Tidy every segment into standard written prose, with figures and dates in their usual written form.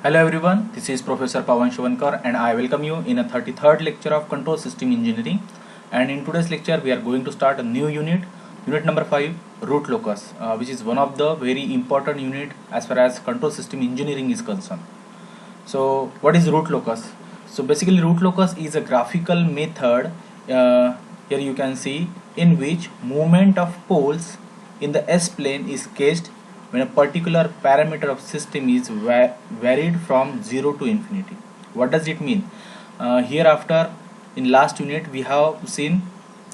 Hello everyone, this is Professor Pawan Shavankar and I welcome you in a 33rd lecture of Control System Engineering. And in today's lecture we are going to start a new unit number 5, root locus, which is one of the very important unit as far as Control System Engineering is concerned. So what is root locus? So basically root locus is a graphical method, here you can see, in which movement of poles in the S-plane is sketched when a particular parameter of system is varied from 0 to infinity. What does it mean? Hereafter in last unit we have seen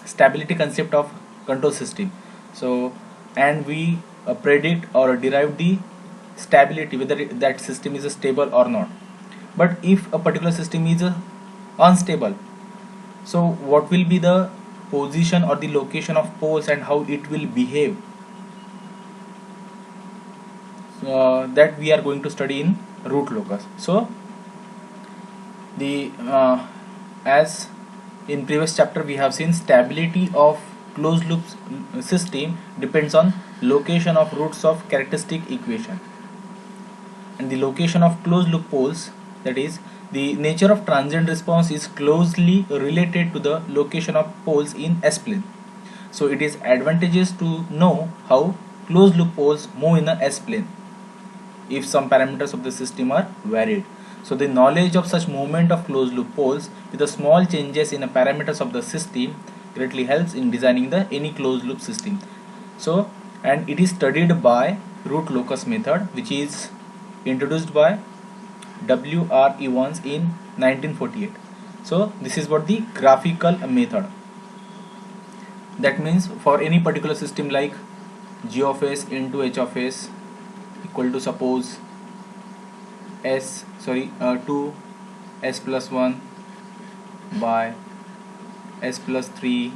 stability concept of control system. So and we predict or derive the stability, whether that system is stable or not. But if a particular system is unstable, so what will be the position or the location of poles and how it will behave, that we are going to study in root locus. So the as in previous chapter we have seen, stability of closed loop system depends on location of roots of characteristic equation, and the location of closed loop poles, that is the nature of transient response, is closely related to the location of poles in S-plane. So it is advantageous to know how closed loop poles move in the S-plane if some parameters of the system are varied. So the knowledge of such movement of closed loop poles with the small changes in the parameters of the system greatly helps in designing the any closed loop system. So and it is studied by root locus method, which is introduced by W.R. Evans in 1948. So this is what the graphical method. That means for any particular system like G of S into H of S equal to, suppose, 2 S plus 1 by S plus 3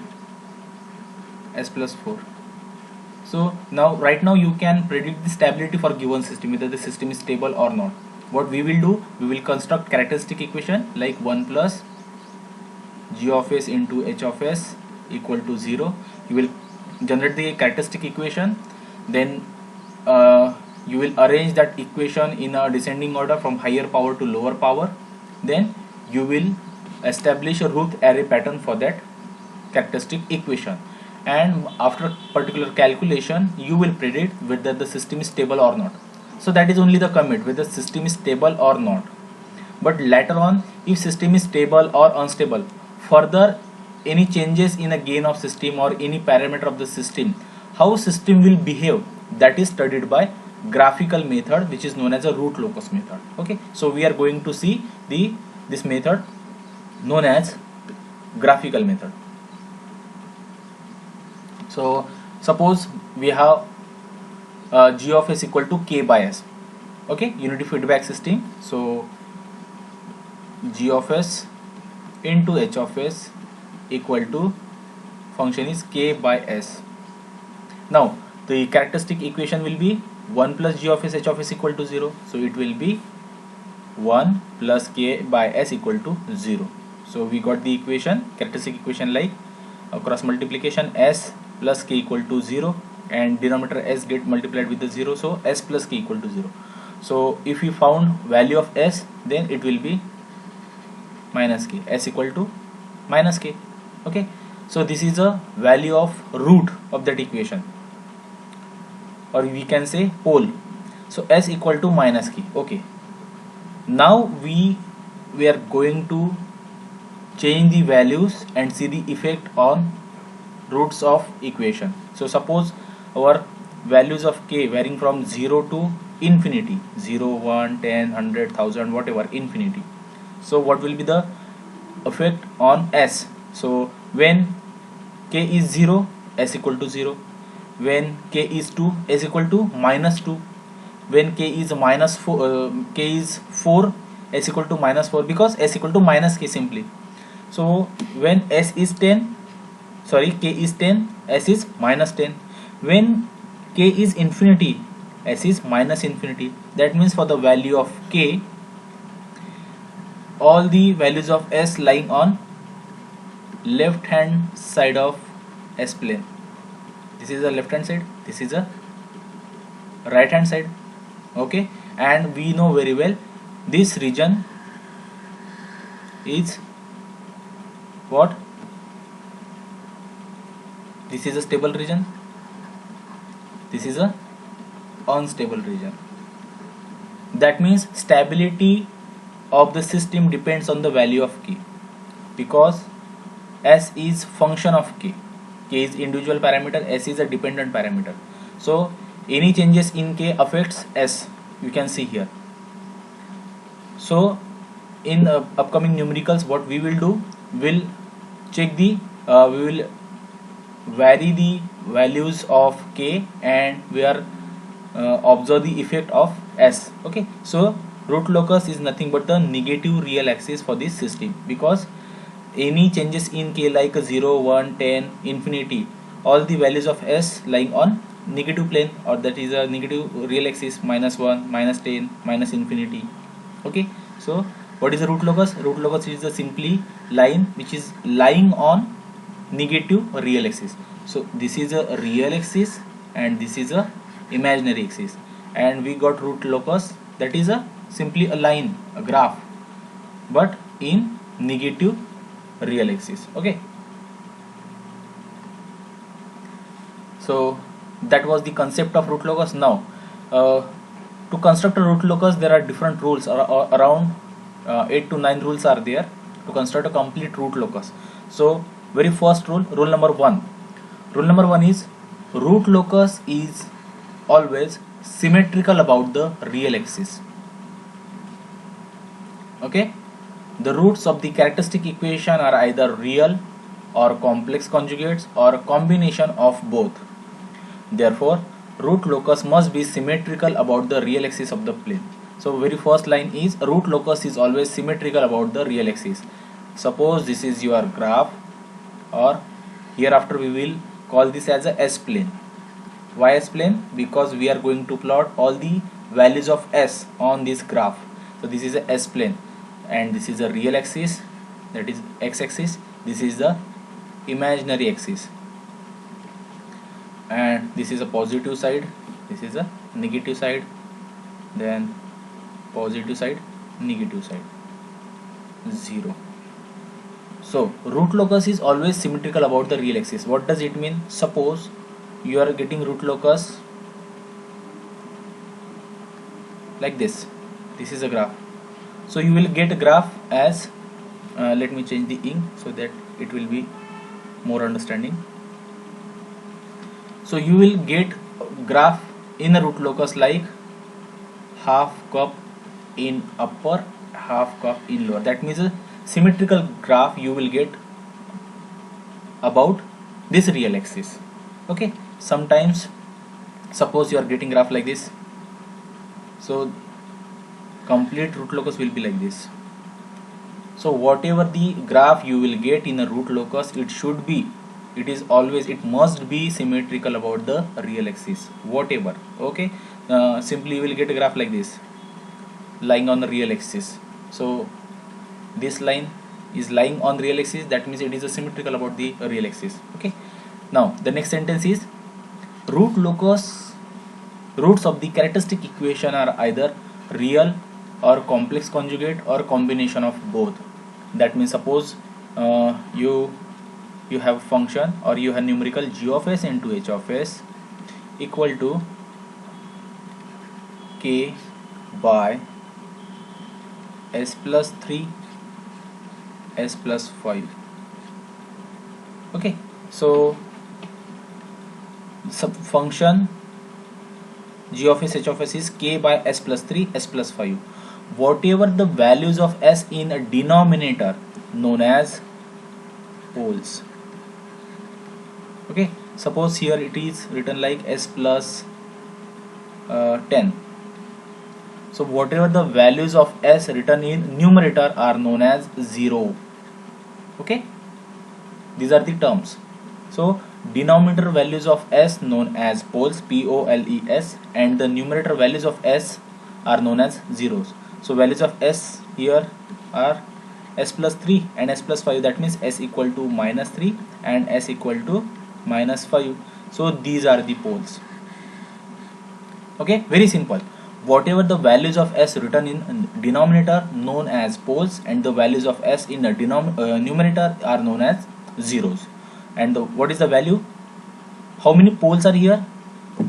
S plus 4. So now right now you can predict the stability for given system, whether the system is stable or not. What we will do, we will construct characteristic equation like 1 plus G of S into H of S equal to 0. You will generate the characteristic equation, then you will arrange that equation in a descending order from higher power to lower power. Then you will establish a root array pattern for that characteristic equation, and after particular calculation you will predict whether the system is stable or not. So that is only the commit, whether the system is stable or not. But later on, if system is stable or unstable, further any changes in a gain of system or any parameter of the system, how system will behave, that is studied by graphical method, which is known as a root locus method. Okay, so we are going to see this method known as graphical method. So suppose we have G of S equal to K by S. Okay, unity feedback system. So G of S into H of S equal to, function is K by S. Now the characteristic equation will be 1 plus G of S H of S equal to 0. So it will be 1 plus K by S equal to 0. So we got the equation, characteristic equation, like cross multiplication S plus K equal to 0, and denominator S get multiplied with the 0, so S plus K equal to 0. So if we found value of S, then it will be minus K, S equal to minus K. Okay, so this is a value of root of that equation, or we can say pole. So S equal to minus K. Okay, now we are going to change the values and see the effect on roots of equation. So suppose our values of K varying from 0 to infinity, 0, 1, 10, 100, 1000, whatever, infinity. So what will be the effect on S? So when K is 0, S equal to 0. When K is 2, S equal to minus 2. When K is minus 4, K is 4, S equal to minus 4, because S equal to minus K simply. So when S is 10, sorry, K is 10, S is minus 10. When K is infinity, S is minus infinity. That means for the value of K, all the values of S lying on left hand side of S plane. This is the left hand side, this is a right hand side. Okay, and we know very well this region is what? This is a stable region, this is a unstable region. That means stability of the system depends on the value of k, because s is function of k. K is individual parameter, s is a dependent parameter. So any changes in k affects s, you can see here. So in upcoming numericals, what we will do, we'll check the we will vary the values of k and we are observe the effect of s. Okay, so root locus is nothing but the negative real axis for this system, because any changes in k like 0, 1, 10, infinity, all the values of s lying on negative plane, or that is a negative real axis, -1, -10, -infinity. Okay, so what is the root locus? Root locus is a simply line which is lying on negative real axis. So this is a real axis and this is a imaginary axis, and we got root locus, that is a simply a line, a graph, but in negative real axis. Okay, so that was the concept of root locus. Now to construct a root locus, there are different rules, around 8 to 9 rules are there to construct a complete root locus. So very first rule, rule number 1 is root locus is always symmetrical about the real axis. Okay, the roots of the characteristic equation are either real or complex conjugates or a combination of both. Therefore root locus must be symmetrical about the real axis of the plane. So very first line is root locus is always symmetrical about the real axis. Suppose this is your graph, or hereafter we will call this as a S plane. Why S plane? Because we are going to plot all the values of S on this graph. So this is a S plane, and this is a real axis, that is x axis, this is the imaginary axis, and this is a positive side, this is a negative side, then positive side, negative side, 0. So root locus is always symmetrical about the real axis. What does it mean? Suppose you are getting root locus like this. This is a graph. So you will get a graph as let me change the ink so that it will be more understanding. So you will get graph in a root locus like half cup in upper, half cup in lower. That means a symmetrical graph you will get about this real axis. Okay, sometimes suppose you are getting graph like this, so complete root locus will be like this. So whatever the graph you will get in a root locus, it must be symmetrical about the real axis, whatever. Okay, simply you will get a graph like this lying on the real axis. So this line is lying on real axis, that means it is a symmetrical about the real axis. Okay, now the next sentence is root locus, roots of the characteristic equation are either real or complex conjugate or combination of both. That means suppose you have a function, or you have numerical g of s into h of s equal to k by s plus 3 s plus 5. Okay, so sub function g of s h of s is k by s plus 3 s plus 5. Whatever the values of s in a denominator known as poles. Okay, suppose here it is written like s plus 10. So whatever the values of s written in numerator are known as 0. Okay, these are the terms. So denominator values of s known as poles, poles, and the numerator values of s are known as zeros. So values of s here are s plus 3 and s plus 5, that means s equal to -3 and s equal to -5. So these are the poles. Okay, very simple. whatever the values of s written in denominator known as poles, and the values of s in the numerator are known as zeros. And what is the value? How many poles are here?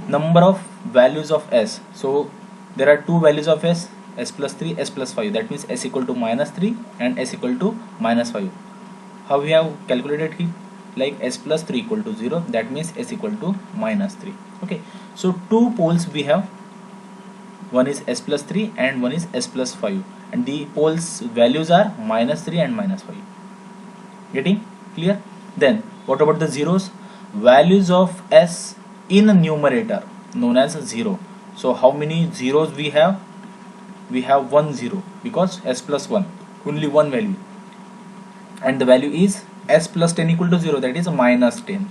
Number of values of s. So there are two values of s plus 3, s plus 5. That means s equal to minus 3 and s equal to minus 5. How we have calculated here? Like s plus 3 equal to 0. That means s equal to minus 3. Okay. So two poles we have. One is s plus 3 and one is s plus 5. And the poles values are minus 3 and minus 5. Getting clear? Then what about the zeros? Values of s in a numerator known as 0. So how many zeros we have? We have 1 0 because s plus 1, only one value, and the value is s plus 10 equal to 0, that is minus 10.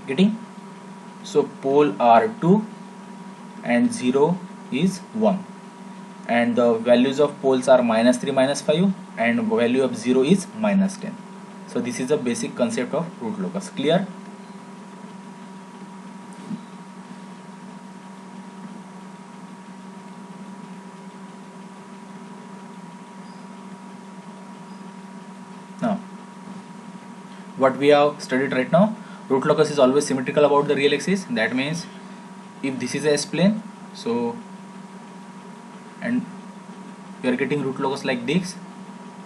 Getting? So pole are 2 and 0 is 1, and the values of poles are minus 3, minus 5, and value of 0 is minus 10. So this is the basic concept of root locus. Clear? Now what we have studied right now, root locus is always symmetrical about the real axis. That means if this is a s-plane, so and we are getting root locus like this,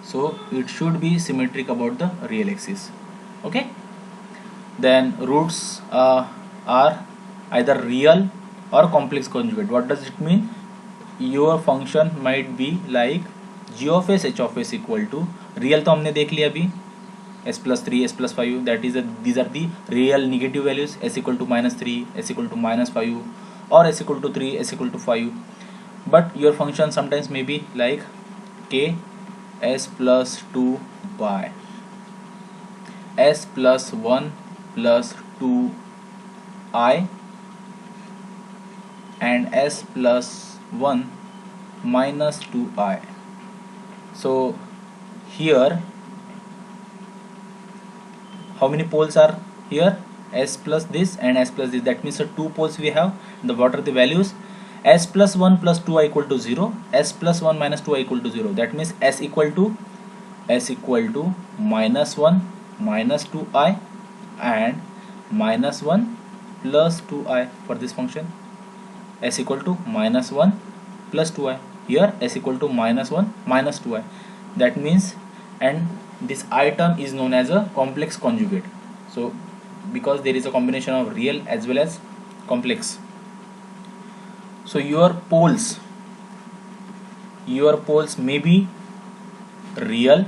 so it should be symmetric about the real axis. Okay, then roots are either real or complex conjugate. What does it mean? Your function might be like g of s h of s equal to, real तो हमने देख लिया अभी, s plus 3, s plus 5, that is these are the real negative values, s equal to minus 3, s equal to minus 5, or s equal to 3, s equal to 5. But your function sometimes may be like k s plus 2 by s plus 1 plus 2 I and s plus 1 minus 2I. So here how many poles are here? S plus this and s plus this. That means the two poles we have. What are the values? S plus 1 plus 2i equal to 0. S plus 1 minus 2i equal to 0. That means s equal to minus 1 minus 2i and minus 1 plus 2i for this function. S equal to minus 1 plus 2i. Here s equal to minus 1 minus 2i. That means, and this I term is known as a complex conjugate. So because there is a combination of real as well as complex. So your poles may be real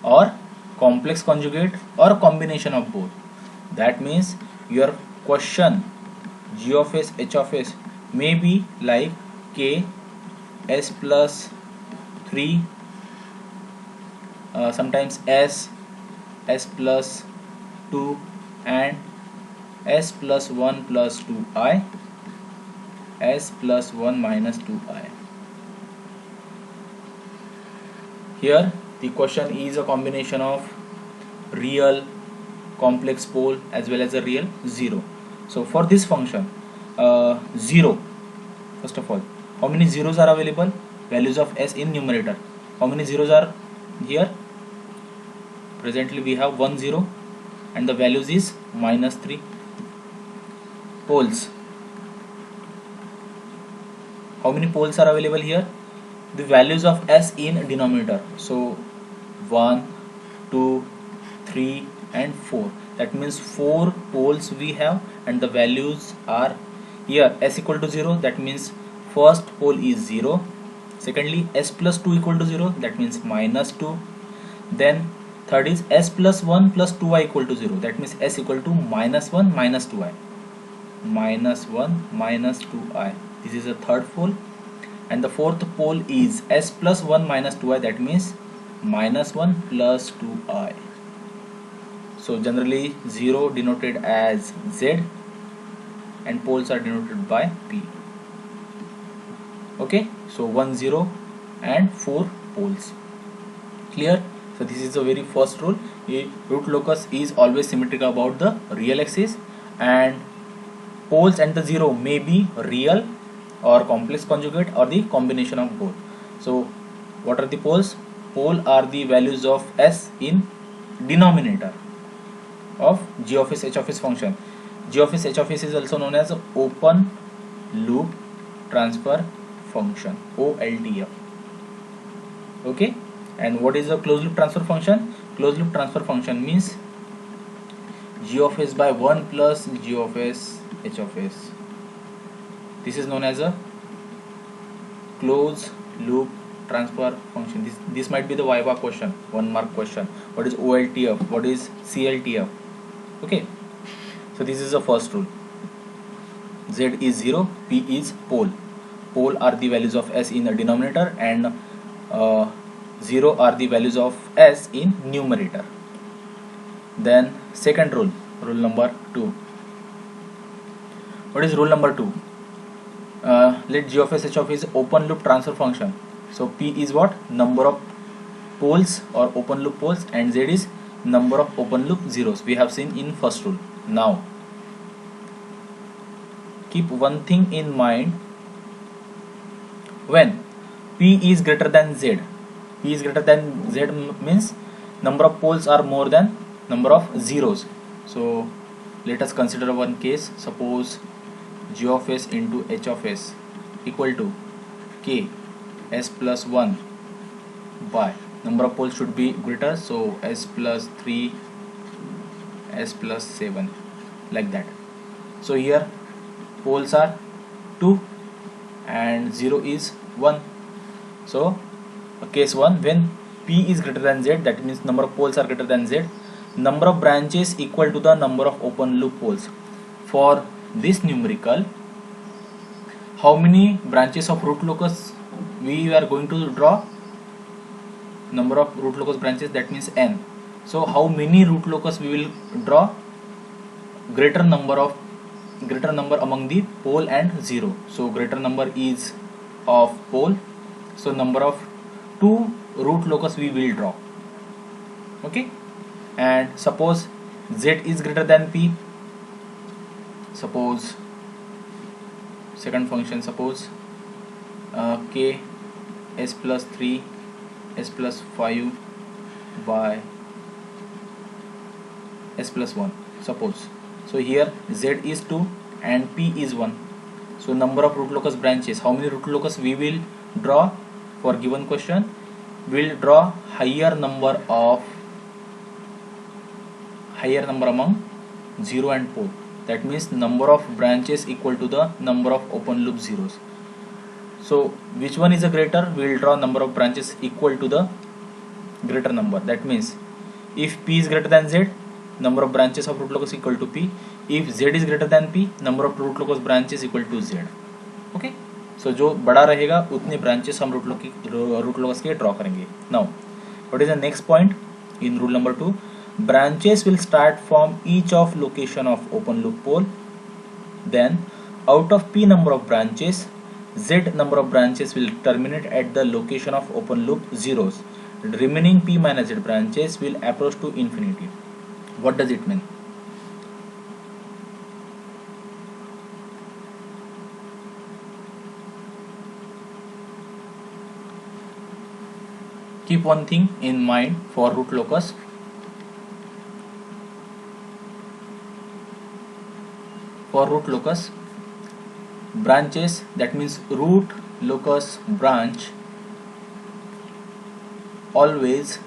or complex conjugate or a combination of both. That means your question g of s h of s may be like k s plus 3, sometimes s plus 2 and s plus 1 plus 2i, s plus 1 minus 2i. Here the question is a combination of real complex pole as well as a real 0. So for this function 0, first of all, how many zeros are available? Values of s in numerator. How many zeros are here? Presently we have 1 0 and the values is minus 3. Poles, how many poles are available here? The values of s in denominator. So 1, 2, 3 and 4. That means 4 poles we have, and the values are here s equal to 0. That means first pole is 0. Secondly, s plus 2 equal to 0. That means minus 2. Then third is s plus 1 plus 2i equal to 0. That means s equal to minus 1 minus 2i. Minus 1 minus 2i. This is the third pole. And the fourth pole is s plus 1 minus 2i. That means minus 1 plus 2i. So generally 0 denoted as z and poles are denoted by p. Okay, so 1 0 and 4 poles. Clear? So this is the very first rule. A root locus is always symmetrical about the real axis, and poles and the 0 may be real or complex conjugate or the combination of both. So what are the poles? Pole are the values of s in denominator of g of s h of s function. G of s h of s is also known as open loop transfer function, OLTF. Okay, and what is a closed loop transfer function? Closed loop transfer function means g of s by 1 plus g of s h of s. This is known as a closed loop transfer function. This might be the Viva question, 1 mark question. What is OLTF? What is CLTF? Okay, so this is the first rule. Z is 0, P is pole. Pole are the values of s in the denominator, and 0 are the values of s in numerator. Then second rule, rule number 2. What is rule number 2? Let g of s h of is open loop transfer function. So P is what? Number of poles or open loop poles, and Z is number of open loop zeros. We have seen in first rule. Now keep one thing in mind. When P is greater than Z, P is greater than Z means number of poles are more than number of zeros. So let us consider one case. Suppose g of s into h of s equal to k s plus 1 by number of poles should be greater, so s plus 3, s plus 7, like that. So here poles are 2 and 0 is 1. So case 1, when P is greater than Z, that means number of poles are greater than Z, number of branches equal to the number of open loop poles. For this numerical, how many branches of root locus we are going to draw? Number of root locus branches, that means n. So how many root locus we will draw? Greater number among the pole and 0. So greater number is of pole, so number of 2 root locus we will draw. Okay, and suppose Z is greater than P. Suppose second function, suppose k s plus 3, s plus 5 by s plus 1, suppose. So here Z is 2 and P is 1. So number of root locus branches, how many root locus we will draw for given question? We will draw higher number among 0 and pole. That means number of branches equal to the number of open loop zeros. So which one is a greater? We will draw number of branches equal to the greater number. That means if P is greater than Z, number of branches of root locus equal to P. If Z is greater than P, number of root locus branches equal to Z. Okay, so जो बड़ा रहेगा उतने branches हम root locus के draw करेंगे. Now what is the next point in rule number 2? Branches will start from each of location of open loop pole. Then out of P number of branches, Z number of branches will terminate at the location of open loop zeros. Remaining P minus Z branches will approach to infinity. What does it mean? Keep one thing in mind for root locus. For root locus, branches, that means root locus branch always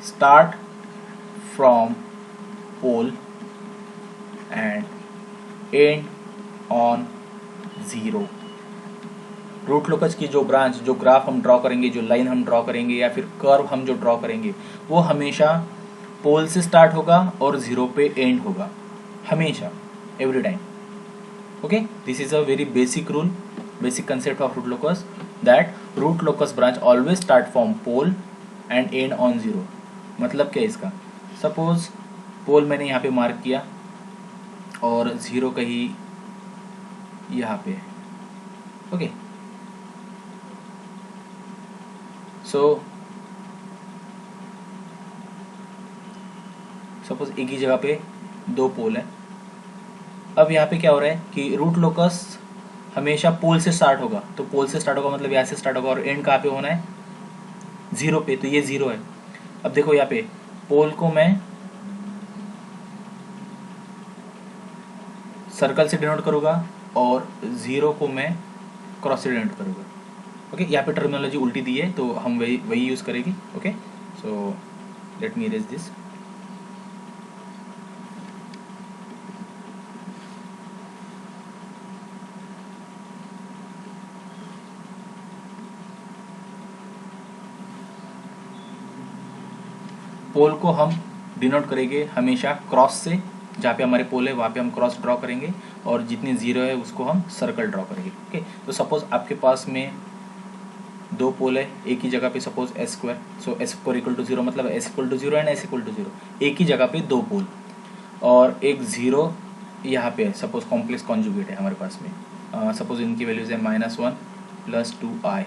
start from pole and end on 0. Root locus की जो branch, जो graph हम draw करेंगे, जो line हम draw करेंगे या फिर कर्व हम जो ड्रॉ करेंगे, वो हमेशा पोल से स्टार्ट होगा और 0 पे एंड होगा, हमेशा, every time. Okay, this is a very basic rule, basic concept of root locus, that root locus branch always start from pole and end on 0. मतलब क्या इसका? सपोज पोल मैंने यहाँ पे मार्क किया और 0 कहीं यहाँ पे. ओके, सो सपोज एक ही जगह पे 2 पोल है, अब यहाँ पे क्या हो रहा है कि रूट लोकस हमेशा पोल से स्टार्ट होगा, तो पोल से स्टार्ट होगा मतलब यहाँ से स्टार्ट होगा और एंड कहाँ पे होना है, 0 पे, तो ये 0 है। अब देखो यहाँ पे पोल को मैं सर्कल से डिनोट करूँगा और 0 को मैं क्रॉस से डिनोट करूँगा। ओके, यहाँ पे टर्मिनोलॉजी उल्टी दी है तो हम वही यूज़ करेंगे। Okay, so let me erase this. Pole को हम डिनोट करेंगे हमेशा क्रॉस से, जहाँ पे हमारे पोल है वहाँ पे हम क्रॉस ड्रॉ करेंगे और जितनी 0 है उसको हम सर्कल ड्रॉ करेंगे। ओके, तो सपोज आपके पास में 2 पोल है एक ही जगह पे, suppose s square, so s square equal to 0 मतलब s equal to 0 and s equal to 0, एक ही जगह पे 2 पोल और एक 0 यहाँ पे है, सपोज कॉम्प्लेक्स कॉन्जुगेट है हमारे पास में। सपोज इनकी वैल्यूज है -1 + 2i,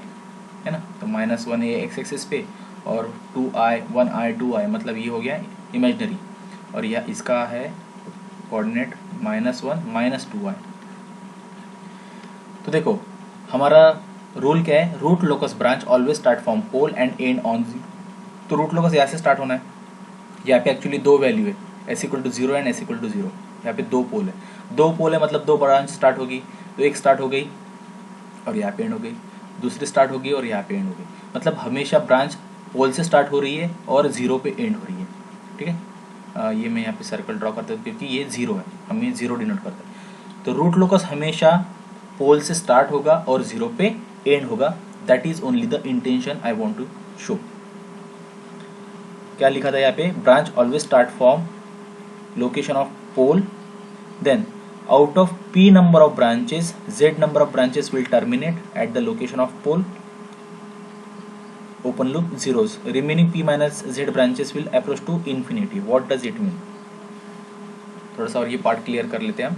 है ना, तो -1 है एक्स एक्सिस पे और 2i 1i 2i मतलब ये हो गया इमेजनरी, और यह इसका है कोऑर्डिनेट -1 - 2i। तो देखो हमारा रूल क्या है, root locus branch always start from pole and end on, तो रूट लोकस यहाँ से स्टार्ट होना है। यहाँ पे एक्चुअली 2 वैल्यू है, s equal to 0 and s equal to 0, यहाँ पे 2 पोल है, 2 पोल है मतलब 2 ब्रांच स्टार्ट होगी, तो एक स्टार्ट हो गई और यहाँ पे एंड हो गई, दूसरी स्टार्ट होगी और यहाँ पे एंड हो गई, मतलब हमेशा ब्रांच पोल से स्टार्ट हो रही है और 0 पे एंड हो रही है। ठीक है, ये मैं यहाँ पे सर्कल ड्रॉ करता हूँ क्योंकि ये 0 है, हमें 0 डिनोट करता है। तो रूट लोकस हमेशा पोल से स्टार्ट होगा और 0 पे एंड होगा, that is only the intention I want to show. क्या लिखा था यहाँ पे, branch always start from location of pole, then out of p number of branches, z number of branches will terminate at the location of pole, open loop zeros, remaining p minus z branches will approach to infinity. What does it mean? थोड़ा सा और ये part clear कर लेते हैं हम।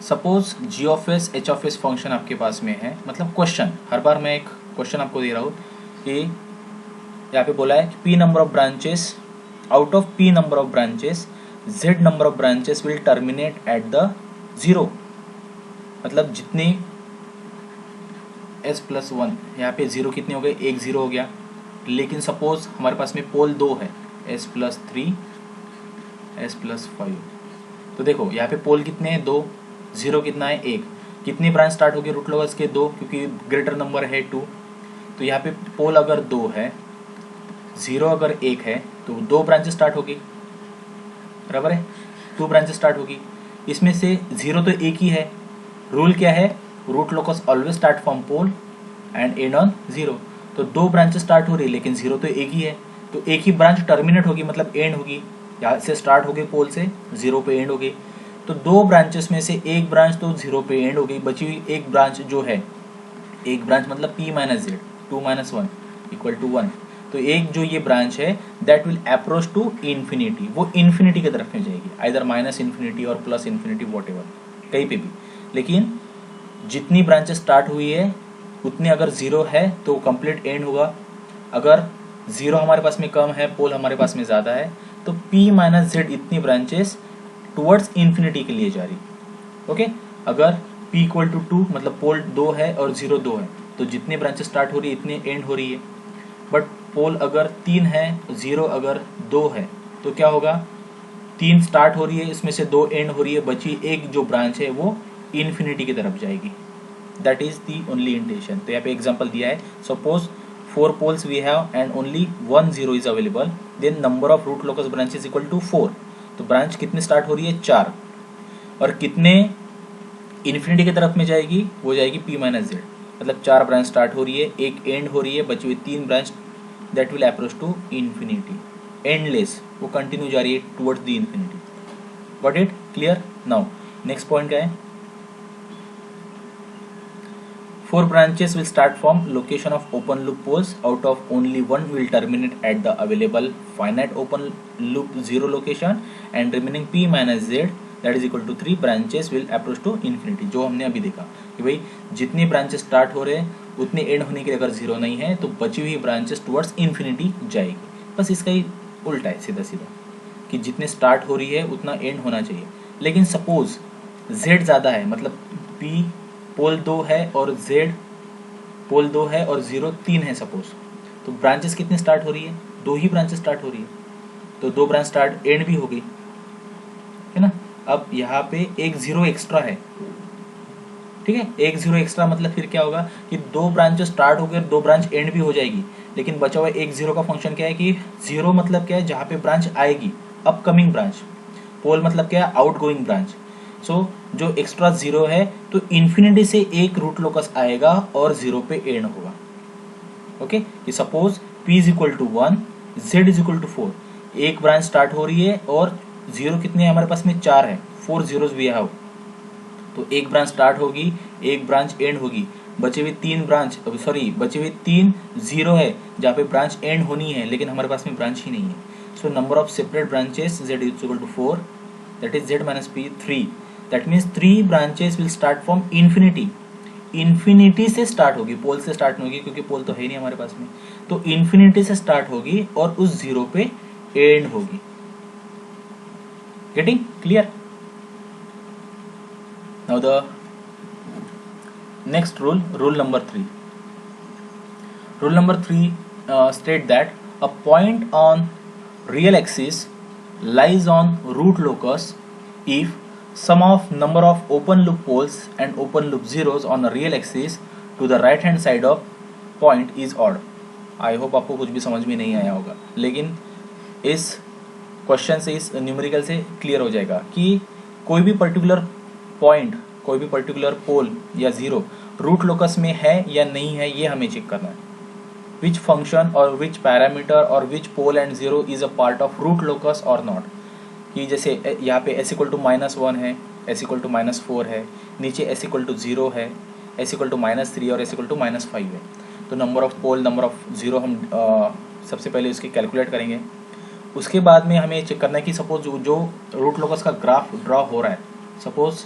Suppose g of S H of S function आपके पास में है, मतलब क्वेश्चन, हर बार मैं एक क्वेश्चन आपको दे रहा हूँ कि यहाँ पे बोला है कि p number of branches, out of p number of branches z number of branches will terminate at the 0, मतलब जितनी s + 1 यहाँ पे 0 कितने हो गए, एक 0 हो गया, लेकिन सपोज हमारे पास में पोल 2 है, s + 3 s + 5, तो देखो यहाँ पे पोल कितने हैं, 2, 0 कितना है, 1, कितनी ब्रांच स्टार्ट होगी रूट लोकस के, 2, क्योंकि ग्रेटर नंबर है 2, तो यहाँ पे पोल अगर 2 है, 0 अगर 1 है तो 2 ब्रांचेस स्टार्ट होगी, बराबर है, 2 ब्रांचेस स्टार्ट होगी, इसमें से 0 तो एक ही है, रूल क्या है, root locus always start from pole and end on 0, तो 2 ब्रांचेस स्टार्ट हो रही है लेकिन 0 तो एक ही है, तो एक ही ब्रांच टर्मिनेट होगी मतलब एंड होगी, यहाँ से स्टार्ट हो गई पोल से 0 पे एंड हो गई, तो 2 ब्रांचेस में से एक ब्रांच तो 0 पे एंड हो गई, बची हुई एक ब्रांच जो है, एक ब्रांच मतलब p - z 2 - 1 = 1, तो एक जो ये ब्रांच है that will approach to infinity, वो इन्फिनिटी की तरफ में जाएगी, आइदर -∞ और +∞, वॉट एवर, कहीं पे भी, लेकिन जितनी ब्रांचेस स्टार्ट हुई है उतनी अगर 0 है तो कंप्लीट एंड होगा, अगर 0 हमारे पास में कम है, पोल हमारे पास में ज़्यादा है, तो p - z इतनी ब्रांचेस टुवर्ड्स इन्फिनिटी के लिए जा रही। ओके, अगर p = 2 मतलब पोल 2 है और 0 2 है, तो जितनी ब्रांचेस स्टार्ट हो रही है इतनी एंड हो रही है, बट पोल अगर 3 है, 0 अगर 2 है, तो क्या होगा, 3 स्टार्ट हो रही है, इसमें से 2 एंड हो रही है, बची एक जो ब्रांच है वो इन्फिनिटी की तरफ जाएगी, that is the only intention. तो यहाँ पे एग्जांपल दिया है, suppose 4 poles we have and only 1 0 is available, then number of root locus branches equal to 4, तो ब्रांच कितने स्टार्ट हो रही है, 4, और कितने इन्फिनिटी की तरफ में जाएगी, वो जाएगी p - z, मतलब 4 ब्रांच स्टार्ट हो रही है, एक एंड हो रही है, बची हुई 3 branch that will approach to infinity, endless, वो कंटिन्यू जा रही है towards the infinity. Got it, clear? Now next point क्या है, 4 branches will start from location of open loop poles, out of only one will terminate at the available finite open loop 0 location, and remaining p - z that is equal to 3 branches will approach to infinity, जो हमने अभी देखा कि भाई जितनी branches start हो रहे हैं उतनी एंड होने के लिए अगर 0 नहीं है तो बची हुई ब्रांचेस टुवर्ड्स इन्फिनिटी जाएगी, बस इसका ही उल्टा है सीधा सीधा, कि जितने स्टार्ट हो रही है उतना एंड होना चाहिए। लेकिन सपोज z ज़्यादा है, मतलब p पोल 2 है और z पोल 2 है और 0 3 है सपोज, तो ब्रांचेस कितनी स्टार्ट हो रही है? 2 ही ब्रांचेस स्टार्ट हो रही है, तो 2 ब्रांच स्टार्ट एंड भी हो गई है ना। अब यहाँ पे एक 0 एक्स्ट्रा है, ठीक है, एक 0 एक्स्ट्रा मतलब फिर क्या होगा कि 2 ब्रांच स्टार्ट होकर 2 ब्रांच एंड भी हो जाएगी, लेकिन बचा हुआ एक 0 का फंक्शन क्या है कि 0 मतलब क्या है, जहाँ पे ब्रांच आएगी, अपकमिंग ब्रांच। पोल मतलब क्या है, आउटगोइंग ब्रांच। सो जो एक्स्ट्रा 0 है तो इन्फिनिटी से एक रूट लोकस आएगा और 0 पे एंड होगा। ओके, कि suppose p is equal to 1, z is equal to 4, एक ब्रांच स्टार्ट हो रही है और 0 कितने हैं हमारे पास में, 4 है, 4 zeros वी हैव, तो एक ब्रांच स्टार्ट होगी, एक ब्रांच एंड होगी, बचे हुए 3 ब्रांच, सॉरी बचे हुए 3 0 है जहाँ पे ब्रांच एंड होनी है, लेकिन हमारे पास में ब्रांच ही नहीं है। So number of separate branches z is equal to 4, that is z minus p 3, that means 3 branches will start from infinity, infinity से स्टार्ट होगी, पोल से स्टार्ट नहीं होगी क्योंकि पोल तो है ही नहीं हमारे पास में, तो इन्फिनिटी से स्टार्ट होगी और उस 0 पे एंड होगी। Getting clear? Now the next rule, rule number 3. Rule number 3 state that a point on real axis lies on root locus if sum of number of open loop poles and open loop zeros on a real axis to the right hand side of point is odd. I hope आपको कुछ भी समझ में नहीं आया होगा, लेकिन इस क्वेश्चन से, इस न्यूमेरिकल से क्लियर हो जाएगा कि कोई भी पर्टिकुलर पॉइंट, कोई भी पर्टिकुलर पोल या जीरो रूट लोकस में है या नहीं है, ये हमें चेक करना है। विच फंक्शन और विच पैरामीटर और which pole and zero is a part of root locus और नॉट, कि जैसे यहाँ पे s इक्वल टू -1 है, s इक्वल टू -4 है, नीचे s इक्वल टू 0 है, s इक्वल टू -3 और s इक्वल टू -5 है। तो number of pole, number of zero हम सबसे पहले उसकी कैलकुलेट करेंगे। उसके बाद में हमें चेक करना है कि सपोज जो रूट लोकस का ग्राफ ड्रॉ हो रहा है, सपोज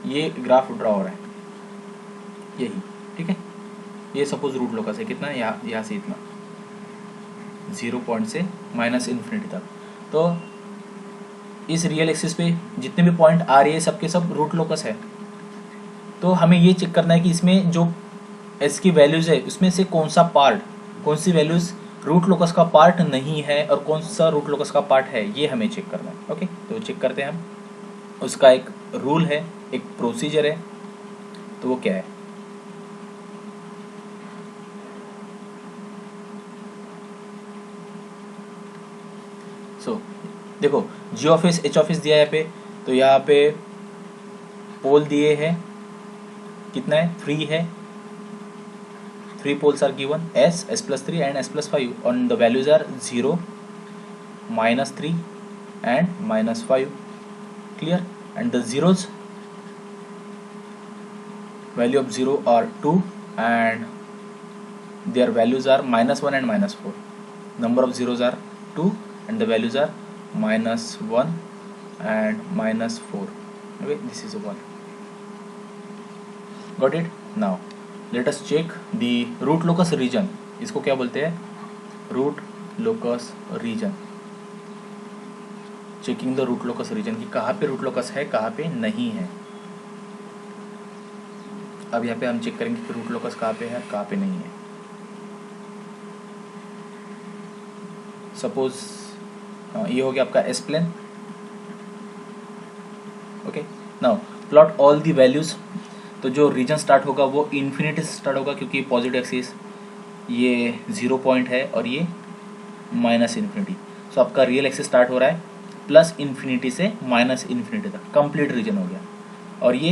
ये ग्राफ ड्रॉ हो रहा है यही, ठीक है, ये सपोज रूट लोकस है, कितना है यहाँ से इतना 0 पॉइंट से माइनस इन्फिनिटी तक। तो इस रियल एक्सिस पे जितने भी पॉइंट आ रही है सबके सब रूट लोकस है। तो हमें ये चेक करना है कि इसमें जो s की वैल्यूज है उसमें से कौन सा पार्ट, कौन सी वैल्यूज रूट लोकस का पार्ट नहीं है और कौन सा रूट लोकस का पार्ट है, ये हमें चेक करना है। ओके, तो चेक करते हैं हम। उसका एक रूल है, एक प्रोसीजर है, तो वो क्या है? देखो G of S H of S दिया है यहाँ पे, तो यहाँ पे पोल दिए हैं, कितना है 3 है, 3 poles are given, s plus 3 and s plus 5, and the values are 0, -3 and -5, clear? And the zeros, value of 0 are 2 and their values are -1 and -4. Number of zeros are 2 and the values are -1 and -4. Okay, this is a 1. Got it? Now let us check the root locus region. इसको क्या बोलते हैं? root locus region. Checking the root locus region, कि कहाँ पे root locus है, कहाँ पे नहीं है। अब यहाँ पे हम चेक करेंगे कि रूट लोकस कहाँ पे है, कहाँ पे नहीं है। सपोज ये हो गया आपका s plane. Okay, now plot all the values. तो जो रीजन स्टार्ट होगा वो इन्फिनिटी से स्टार्ट होगा, क्योंकि पॉजिटिव एक्सिस ये 0 पॉइंट है और ये माइनस इन्फिनिटी। सो आपका रियल एक्सिस स्टार्ट हो रहा है प्लस इन्फिनिटी से माइनस इन्फिनिटी तक, कंप्लीट रीजन हो गया। और ये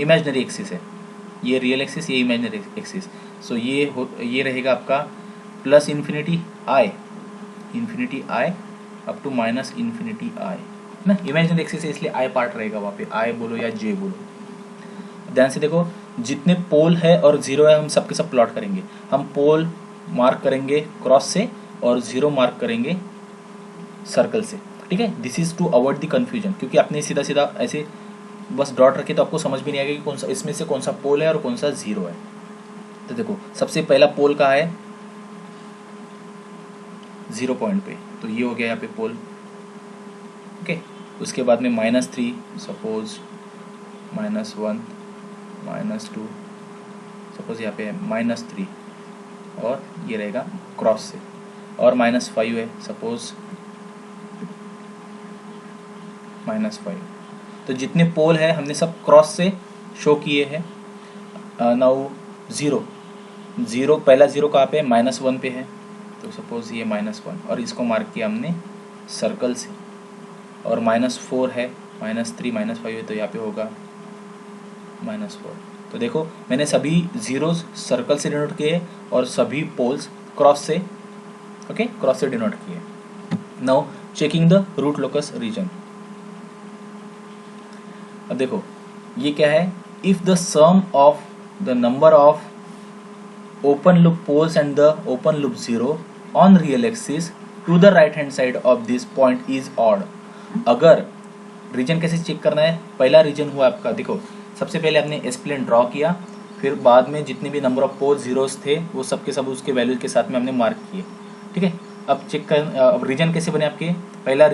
इमेजिनरी एक्सिस है, ये रियल एक्सिस, ये इमेजिनरी एक्सिस। सो ये रहेगा आपका plus infinity I, infinity I up to minus infinity I ना। इमेजिनरी एक्सिस है इसलिए आई पार्ट रहेगा वहाँ पे, आई बोलो या जे बोलो। ध्यान से देखो, जितने पोल है और जीरो है हम सबके सब प्लॉट करेंगे। हम पोल मार्क करेंगे क्रॉस से और जीरो मार्क करेंगे सर्कल से, ठीक है। This is to avoid the confusion, क्योंकि आपने सीधा सीधा ऐसे बस डॉट रखे तो आपको समझ भी नहीं आएगा कि कौन सा इसमें से कौन सा पोल है और कौन सा जीरो है। तो देखो सबसे पहला पोल कहाँ है, 0 पॉइंट पे, तो ये हो गया यहाँ पे पोल। ओके, उसके बाद में -3, सपोज -1 -2, सपोज यहाँ पे है -3 और ये रहेगा क्रॉस से, और -5 है सपोज -5। तो जितने पोल है हमने सब क्रॉस से शो किए हैं। नाउ 0 पहला 0 कहाँ पे है, -1 पे है, तो सपोज ये -1 और इसको मार्क किया हमने सर्कल से, और -4 है, -3 -5 है, तो यहाँ पे होगा -4। तो देखो मैंने सभी जीरोस सर्कल से डिनोट किए और सभी पोल्स क्रॉस से, ओके, क्रॉस से डिनोट किए। Now checking the root locus region. अब देखो ये क्या है, if the sum of the number of open loop poles and the open loop zero on real axis to the right hand side of this point is odd. अगर region कैसे check करना है, पहला रीजन हुआ आपका, देखो सबसे पहले हमने एस प्लेन ड्रॉ किया, फिर बाद में जितने भी नंबर ऑफ पोल जीरोस थे वो सब के सब उसके वैल्यूज के साथ में हमने मार्क किए। ठीक है, अब चेक कर, अब रीजन कैसे बने आपके, पहला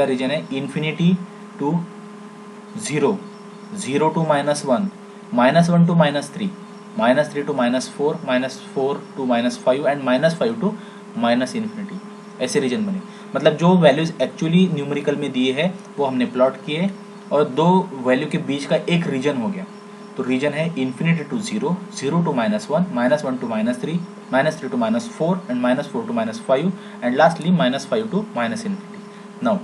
रीजन है infinity to 0, 0 to -1, -1 to -3, -3 to -4, -4 to -5 and -5 to -infinity, ऐसे रीजन बने। मतलब जो वैल्यूज एक्चुअली न्यूमेरिकल में दिए हैं वो हमने प्लॉट किए और दो वैल्यू के बीच का एक रीजन हो गया। तो रीजन है infinity to 0, 0 to -1, -1 to -3, -3 to -4 and -4 to -5 and lastly -5 to -infinity। Now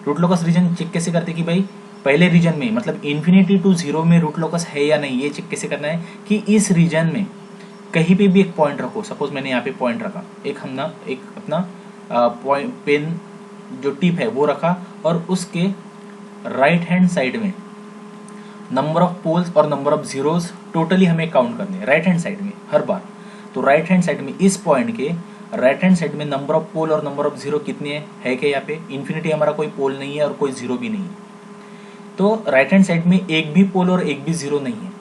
root locus region check कैसे करते कि भाई पहले रीजन में मतलब इन्फिनिटी टू 0 में रूट लोकस है या नहीं, ये चेक कैसे करना है कि इस रीजन में कहीं पे भी एक पॉइंट रखो। सपोज मैंने यहाँ पे पॉइंट रखा, एक अपना पॉइंट पेन जो टिप है वो रखा, और उसके राइट हैंड साइड में नंबर ऑफ पोल्स और नंबर ऑफ जीरोस टोटली हमें काउंट करने हैं राइट हैंड साइड में हर बार। तो राइट हैंड साइड में इस पॉइंट के राइट हैंड साइड में नंबर ऑफ पोल और नंबर ऑफ जीरो कितने है क्या, यहाँ पे इन्फिनिटी हमारा कोई पोल नहीं है और कोई जीरो भी नहीं है, तो राइट हैंड साइड में एक भी पोल और एक भी जीरो नहीं है।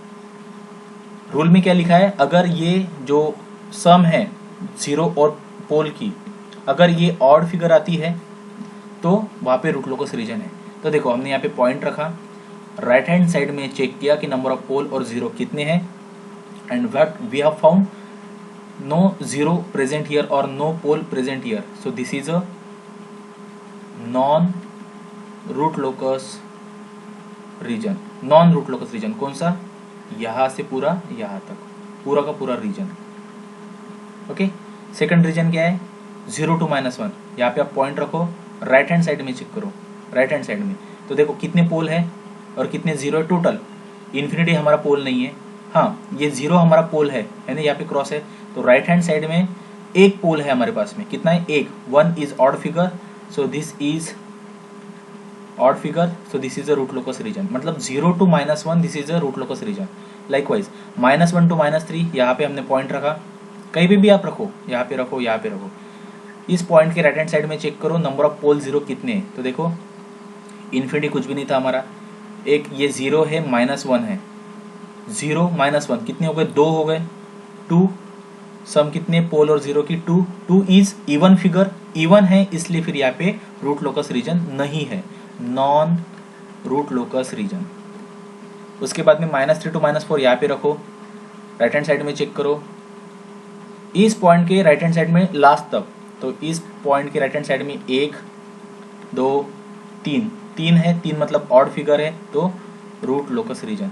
रूल में क्या लिखा है, अगर ये जो सम है जीरो और पोल की, अगर ये ऑड फिगर आती है तो वहाँ पे रूट लोकस रीजन है। तो देखो हमने यहाँ पे पॉइंट रखा, राइट हैंड साइड में चेक किया कि नंबर ऑफ पोल और जीरो कितने हैं, and what we have found no zero present here और no pole present here, so this is a non root locus region. Non root locus region कौन सा, यहां से पूरा यहां तक, पूरा का पूरा रीजन। ओके, सेकंड रीजन क्या है, 0 to -1, यहाँ पे आप पॉइंट रखो, राइट हैंड साइड में चेक करो, राइट हैंड साइड में तो देखो कितने पोल है और कितने जीरो है टोटल। इन्फिनिटी हमारा पोल नहीं है, हाँ ये जीरो हमारा पोल है ना, यहाँ पे क्रॉस है, तो राइट हैंड साइड में एक पोल है हमारे पास में, कितना है, एक, 1 is odd figure, so this is odd figure, so this is a root locus region। मतलब 0 to -1 this is a root locus region। likewise -1 to -3 यहाँ पे हमने पॉइंट रखा, कहीं भी आप रखो, यहाँ पे रखो, यहाँ पे रखो, इस पॉइंट के राइट हैंड साइड में चेक करो नंबर ऑफ पोल जीरो कितने हैं, तो देखो इन्फिनिटी कुछ भी नहीं था हमारा, एक ये जीरो है, -1 है, 0 -1 कितने हो गए, 2 हो गए, 2 सम कितने पोल और जीरो की 2 इज इवन फिगर, इवन है इसलिए फिर यहाँ पे रूट लोकस रीजन नहीं है, नॉन रूट लोकस रीजन। उसके बाद में -3 to -4 यहाँ पे रखो, राइट हैंड साइड में चेक करो, इस पॉइंट के राइट हैंड साइड में लास्ट तक, तो इस पॉइंट के राइट हैंड साइड में 1 2 3 है, 3 मतलब ऑड फिगर है, तो रूट लोकस रीजन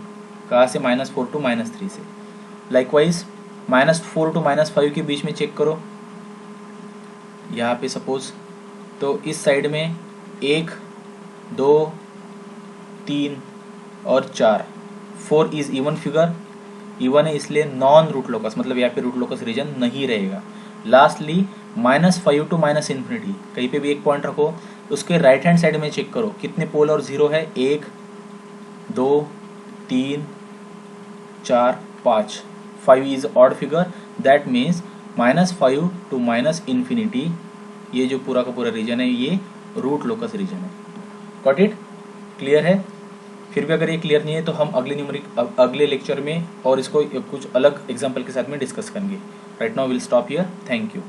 कहाँ से, -4 to -3 से। लाइकवाइज -4 to -5 के बीच में चेक करो, यहाँ पे सपोज, तो इस साइड में 1 2 3 और 4, 4 इज इवन फिगर, इवन है इसलिए नॉन रूट लोकस, मतलब यहाँ पे रूट लोकस रीजन नहीं रहेगा। लास्टली -5 to -infinity, कहीं पे भी एक पॉइंट रखो, उसके राइट हैंड साइड में चेक करो कितने पोल और जीरो है, 1 2 3 4 5, 5 is odd figure, that means -5 to -infinity, ये जो पूरा का पूरा रीजन है ये रूट लोकस रीजन है। गॉट इट, क्लियर है। फिर भी अगर ये क्लियर नहीं है तो हम अगले लेक्चर में और इसको कुछ अलग एग्जांपल के साथ में डिस्कस करेंगे। Right now will stop here, thank you.